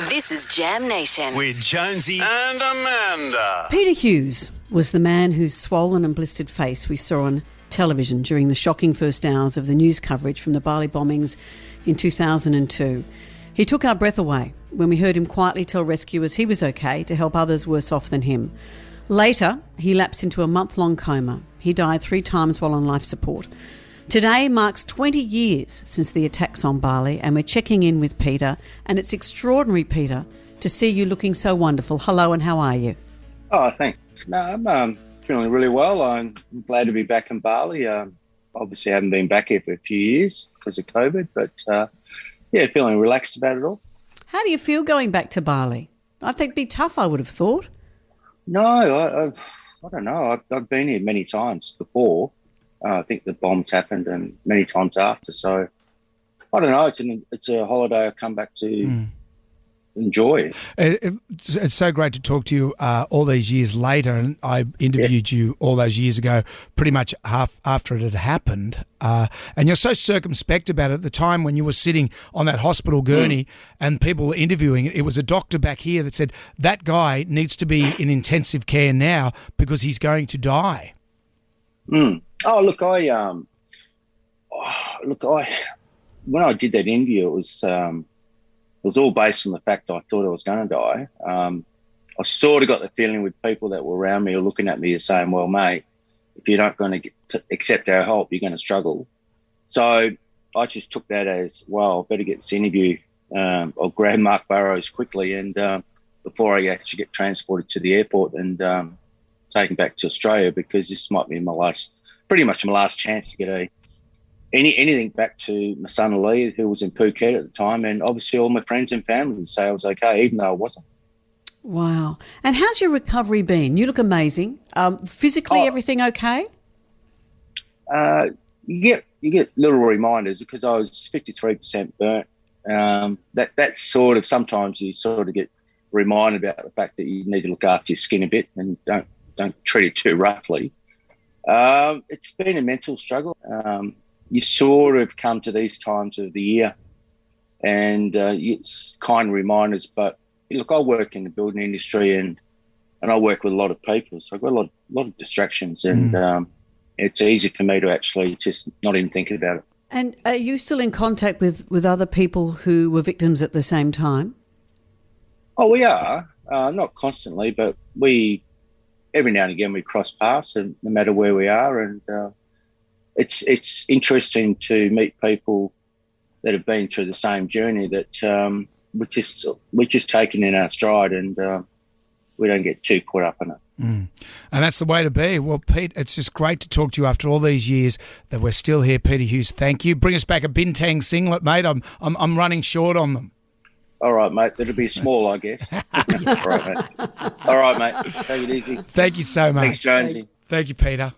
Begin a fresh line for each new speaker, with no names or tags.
This is Jam Nation
with Jonesy and Amanda.
Peter Hughes was the man whose swollen and blistered face we saw on television during the shocking first hours of the news coverage from the Bali bombings in 2002. He took our breath away when we heard him quietly tell rescuers he was okay to help others worse off than him. Later, he lapsed into a month-long coma. He died 3 times while on life support. Today marks 20 years since the attacks on Bali, and we're checking in with Peter, and it's extraordinary, Peter, to see you looking so wonderful. Hello, and how are you?
Oh, thanks. No, I'm feeling really well. I'm glad to be back in Bali. Obviously, I haven't been back here for a few years because of COVID, but feeling relaxed about it all.
How do you feel going back to Bali? I think it'd be tough, I would have thought.
No, I don't know. I've been here many times before. I think the bombs happened and many times after. So I don't know. It's a holiday I come back to enjoy.
It's so great to talk to you all these years later. And I interviewed you all those years ago, pretty much half after it had happened. And you're so circumspect about it. At the time when you were sitting on that hospital gurney and people were interviewing it, it was a doctor back here that said, that guy needs to be in intensive care now because he's going to die.
Oh, look, when I did that interview, it was all based on the fact I thought I was going to die. I sort of got the feeling with people that were around me or looking at me as saying, well, mate, if you're not going to accept our help, you're going to struggle. So I just took that as, well, I better get this interview. I'll grab Mark Burrows quickly and before I actually get transported to the airport and taken back to Australia, because this might be pretty much my last chance to get anything back to my son Lee, who was in Phuket at the time, and obviously all my friends and family say I was okay, even though I wasn't.
Wow. And how's your recovery been? You look amazing. Physically, everything okay?
You get little reminders because I was 53% burnt. That's sort of, sometimes you sort of get reminded about the fact that you need to look after your skin a bit and don't treat it too roughly. It's been a mental struggle. You sort of come to these times of the year and it's kind of reminders, but look, I work in the building industry and I work with a lot of people, so I've got a lot of distractions and it's easy for me to actually just not even think about it.
And are you still in contact with other people who were victims at the same time?
Oh, we are. Not constantly, but every now and again we cross paths, and no matter where we are, and it's interesting to meet people that have been through the same journey that we're just taking in our stride, and we don't get too caught up in it.
And that's the way to be. Well, Pete, it's just great to talk to you after all these years that we're still here. Peter Hughes, thank you. Bring us back a Bintang singlet, mate. I'm running short on them.
All right, mate. That'll be small, I guess. All right, mate. Take it easy.
Thank you so much.
Thanks, Jonesy.
Thank you, Peter.